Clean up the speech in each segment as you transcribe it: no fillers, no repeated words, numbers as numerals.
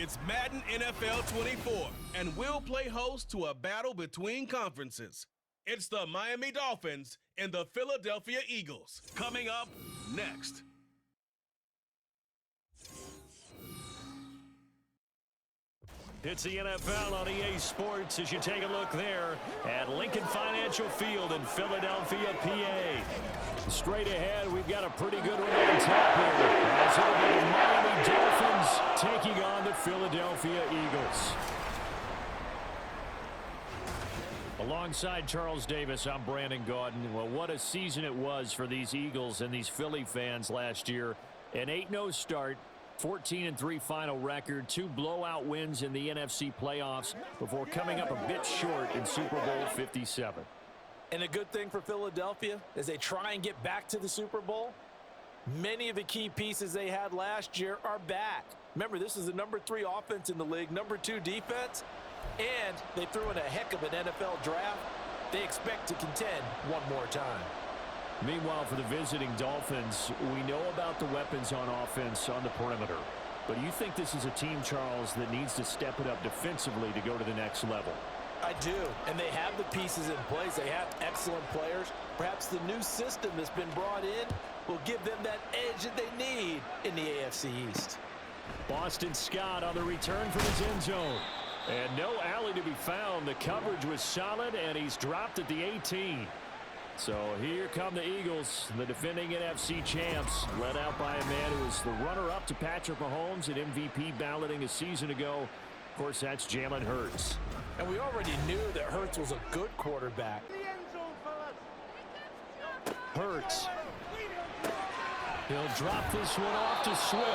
It's Madden NFL 24, and we'll play host to a battle between conferences. It's the Miami Dolphins and the Philadelphia Eagles. Coming up next. It's the NFL on EA Sports as you take a look there at Lincoln Financial Field in Philadelphia, PA. Straight ahead, we've got a pretty good one on tap here as it'll be the Miami Dolphins taking on the Philadelphia Eagles. Alongside Charles Davis, I'm Brandon Gaudin. Well, what a season it was for these Eagles and these Philly fans last year. An 8-0 start. 14-3 final record, 2 blowout wins in the NFC playoffs before coming up a bit short in Super Bowl 57. And a good thing for Philadelphia as they try and get back to the Super Bowl, many of the key pieces they had last year are back. Remember, this is the number 3 offense in the league, number 2 defense, and they threw in a heck of an NFL draft. They expect to contend one more time. Meanwhile, for the visiting Dolphins, we know about the weapons on offense on the perimeter. But do you think this is a team, Charles, that needs to step it up defensively to go to the next level? I do, and they have the pieces in place. They have excellent players. Perhaps the new system that's been brought in will give them that edge that they need in the AFC East. Boston Scott on the return from his end zone. And no alley to be found. The coverage was solid, and he's dropped at the 18. So here come the Eagles, the defending NFC champs, led out by a man who was the runner-up to Patrick Mahomes at MVP balloting a season ago. Of course, that's Jalen Hurts. And we already knew that Hurts was a good quarterback. Hurts. He'll drop this one off to Swift.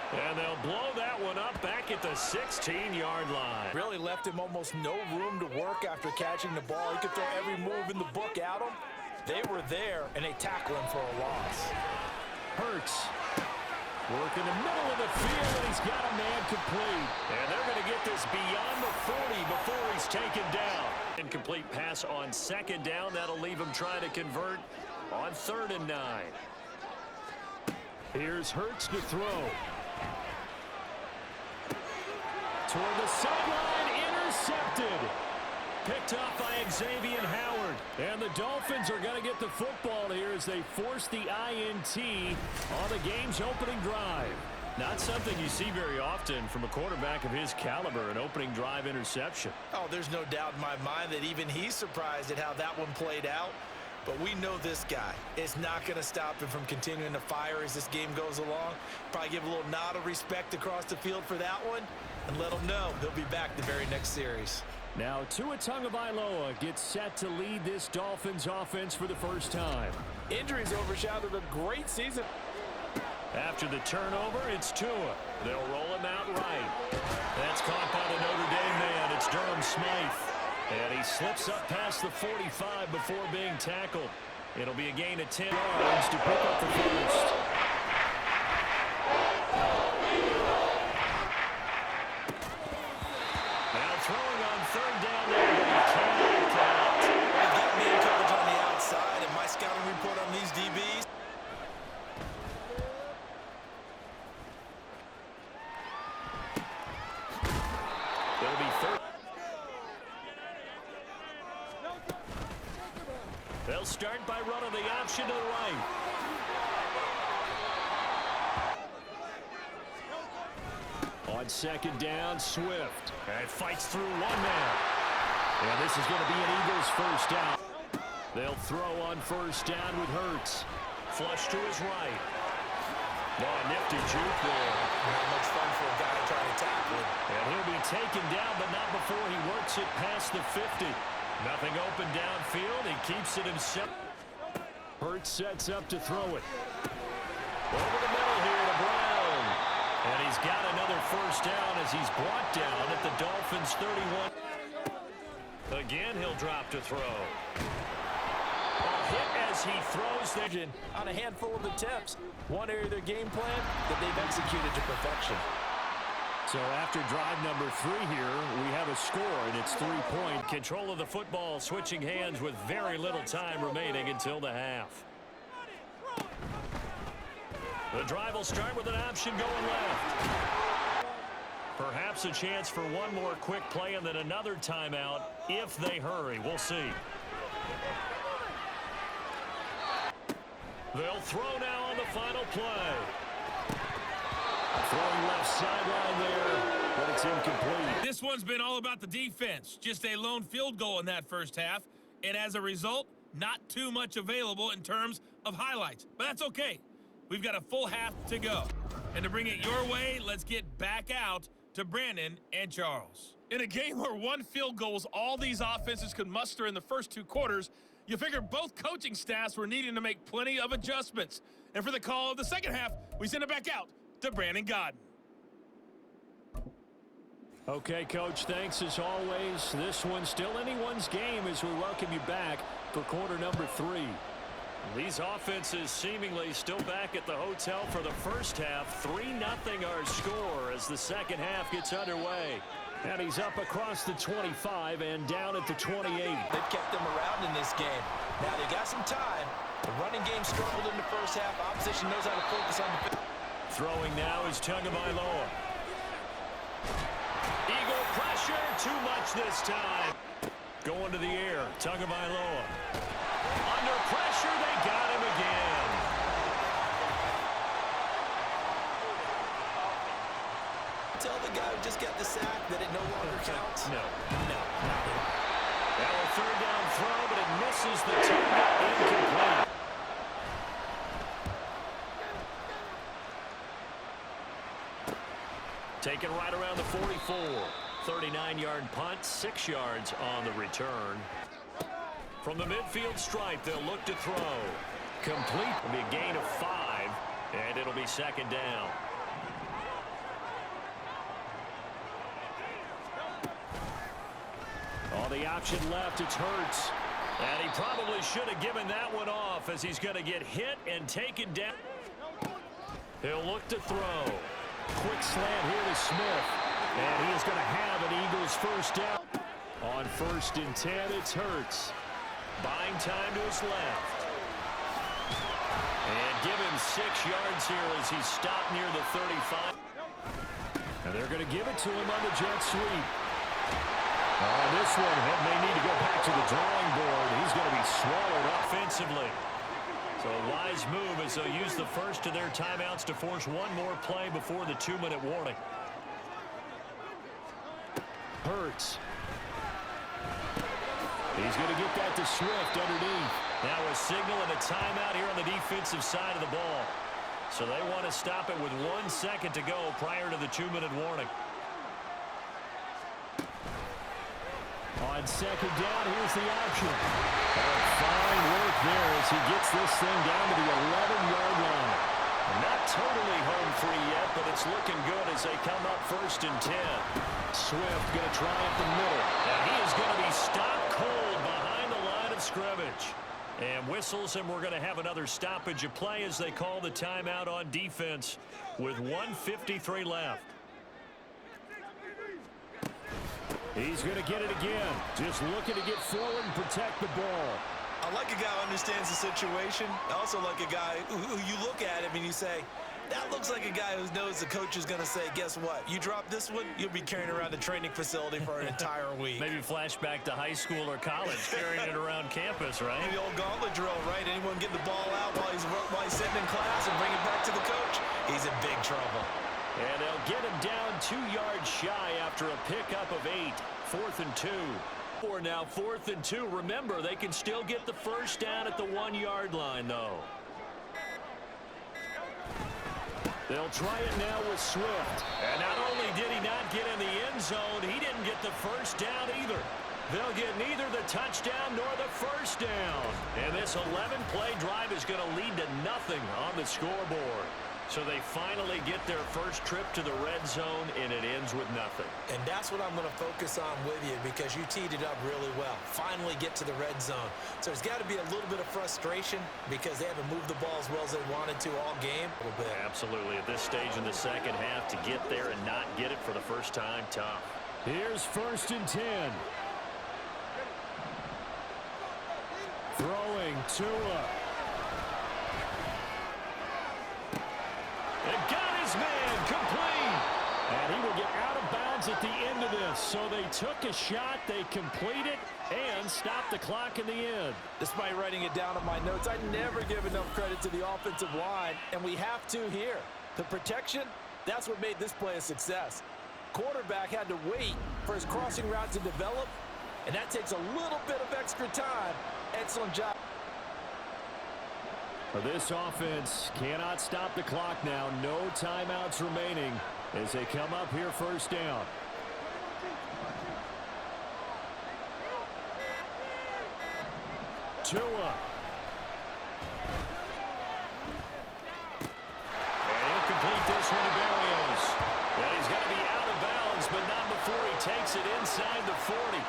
And they'll blow that one up back at the 16-yard line. Really left him almost no room to work after catching the ball. He could throw every move in the book at him. They were there, and they tackle him for a loss. Hurts. Work in the middle of the field, and he's got a man complete. And they're going to get this beyond the 40 before he's taken down. Incomplete pass on 2nd down. That'll leave him trying to convert on 3rd and 9. Here's Hurts to throw. Toward the sideline, intercepted. Picked off by Xavier Howard. And the Dolphins are going to get the football here as they force the INT on the game's opening drive. Not something you see very often from a quarterback of his caliber, an opening drive interception. Oh, there's no doubt in my mind that even he's surprised at how that one played out. But we know this guy is not going to stop him from continuing to fire as this game goes along. Probably give a little nod of respect across the field for that one and let him know he'll be back the very next series. Now Tua Tagovailoa gets set to lead this Dolphins offense for the first time. Injuries overshadowed a great season. After the turnover, it's Tua. They'll roll him out right. That's caught by the Notre Dame man. It's Durham Smythe. And he slips up past the 45 before being tackled. It'll be a gain of 10 yards to pick up the first. Now throwing on 3rd down there, but he cannot count. They've got man coverage on the outside, and my scouting report on these DBs. It'll be 3rd. They'll start by running the option to the right. On 2nd down, Swift. And fights through one man. And this is going to be an Eagles first down. They'll throw on 1st down with Hurts. Flush to his right. Oh, nifty juke there. Not much fun for a guy trying to tackle him. And he'll be taken down, but not before he works it past the 50. Nothing open downfield. He keeps it himself. Hurts sets up to throw it. Over the middle here to Brown. And he's got another first down as he's brought down at the Dolphins' 31. Again, he'll drop to throw. A hit as he throws there. On a handful of attempts. One area of their game plan that they've executed to perfection. So after drive number 3 here, we have a score, and it's 3-point. Control of the football switching hands with very little time remaining until the half. The drive will start with an option going left. perhaps a chance for one more quick play and then another timeout if they hurry. We'll see. They'll throw now on the final play. Throwing left sideline there, but it's incomplete. This one's been all about the defense. Just a lone field goal in that first half. And as a result, not too much available in terms of highlights. But that's okay. We've got a full half to go. And to bring it your way, let's get back out to Brandon and Charles. In a game where one field goal was all these offenses could muster in the first two quarters, you figure both coaching staffs were needing to make plenty of adjustments. And for the call of the second half, we send it back out to Brandon Godden. Okay, Coach, thanks as always. This one's still anyone's game as we welcome you back for quarter number 3. These offenses seemingly still back at the hotel for the first half. 3-0 our score as the second half gets underway. And he's up across the 25 and down at the 28. They've kept them around in this game. Now they got some time. The running game struggled in the first half. Opposition knows how to focus on the... Throwing now is Tagovailoa. Eagle pressure, too much this time. Going to the air, Tagovailoa. Under pressure, they got him again. Tell the guy who just got the sack that it no longer counts. No. No, not at all. Now a third down throw, but it misses the target. Incomplete. Taken right around the 44. 39-yard punt, 6 yards on the return. From the midfield stripe, they'll look to throw. Complete. It'll be a gain of 5, and it'll be second down. All the option left, it's Hurts. And he probably should have given that one off as he's going to get hit and taken down. He'll look to throw. Quick slant here to Smith. And he is going to have an Eagles first down. On 1st and 10, it's Hurts. Buying time to his left. And give him 6 yards here as he's stopped near the 35. And they're going to give it to him on the jet sweep. This one may need to go back to the drawing board. He's going to be swallowed offensively. So a wise move as they'll use the first of their timeouts to force one more play before the 2-minute warning. Hurts. He's going to get that to Swift underneath. Now a signal and a timeout here on the defensive side of the ball. So they want to stop it with 1 second to go prior to the 2-minute warning. On second down, here's the option. Fine work there as he gets this thing down to the 11-yard line. Not totally home free yet, but it's looking good as they come up 1st and 10. Swift going to try up the middle. And he is going to be stopped cold behind the line of scrimmage. And whistles, and we're going to have another stoppage of play as they call the timeout on defense with 1:53 left. He's going to get it again. Just looking to get forward and protect the ball. I like a guy who understands the situation. I also like a guy who you look at him and you say, that looks like a guy who knows the coach is going to say, guess what? You drop this one, you'll be carrying around the training facility for an entire week. Maybe flashback to high school or college, carrying it around campus, right? The old gauntlet drill, right? Anyone get the ball out while he's sitting in class and bring it back to the coach? He's in big trouble. And they'll get him down 2 yards shy after a pickup of 8. 4th and 2. Or now 4th and 2. Remember, they can still get the first down at the 1-yard line, though. They'll try it now with Swift. And not only did he not get in the end zone, he didn't get the first down either. They'll get neither the touchdown nor the first down. And this 11-play drive is going to lead to nothing on the scoreboard. So they finally get their first trip to the red zone, and it ends with nothing. And that's what I'm going to focus on with you because you teed it up really well. Finally get to the red zone. So there's got to be a little bit of frustration because they haven't moved the ball as well as they wanted to all game. A little bit. Absolutely. At this stage in the second half, to get there and not get it for the first time, tough. Here's 1st and 10. Throwing Tua. It got his man complete. And he will get out of bounds seconds at the end of this. So they took a shot, they complete it, and stopped the clock in the end. Despite writing it down in my notes, I never give enough credit to the offensive line, and we have to here. The protection, that's what made this play a success. Quarterback had to wait for his crossing route to develop, and that takes a little bit of extra time. Excellent job. This offense cannot stop the clock now. No timeouts remaining as they come up here first down. Tua. And he'll complete this one to Barrios. And he's going to be out of bounds, but not before he takes it inside the 40.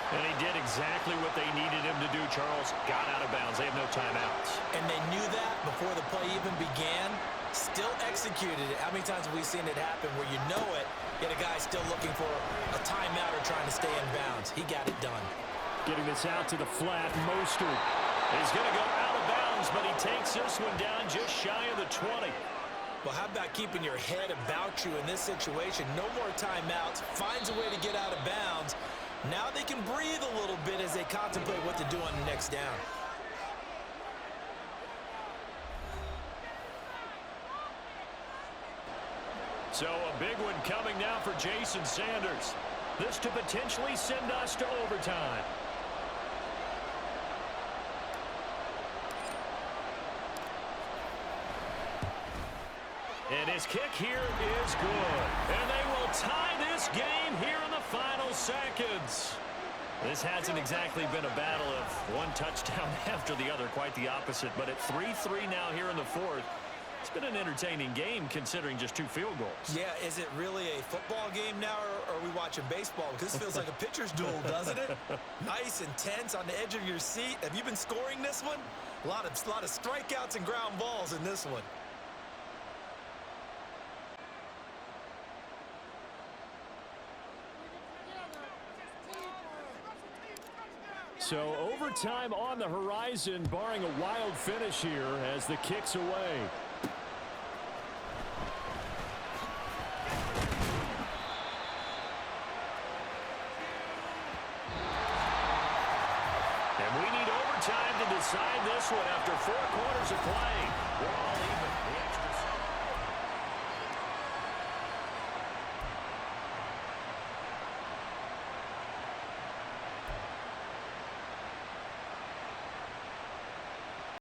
And he did exactly what they needed him to do, Charles. Got out of bounds. They have no timeouts. And they knew that before the play even began. Still executed it. How many times have we seen it happen where you know it, yet a guy still looking for a timeout or trying to stay in bounds? He got it done. Getting this out to the flat, Mostert. He's going to go out of bounds, but he takes this one down just shy of the 20. Well, how about keeping your head about you in this situation? No more timeouts. Finds a way to get out of bounds. Now they can breathe a little bit as they contemplate what to do on the next down. So a big one coming now for Jason Sanders. This to potentially send us to overtime. And his kick here is good. And they will tie this game here in the final seconds. This hasn't exactly been a battle of one touchdown after the other, quite the opposite. But at 3-3 now here in the fourth, it's been an entertaining game considering just 2 field goals. Yeah, is it really a football game now, or are we watching baseball? Because this feels like a pitcher's duel, doesn't it? Nice and tense on the edge of your seat. Have you been scoring this one? A lot of strikeouts and ground balls in this one. So overtime on the horizon, barring a wild finish here as the kick's away. And we need overtime to decide this one after 4 quarters of play.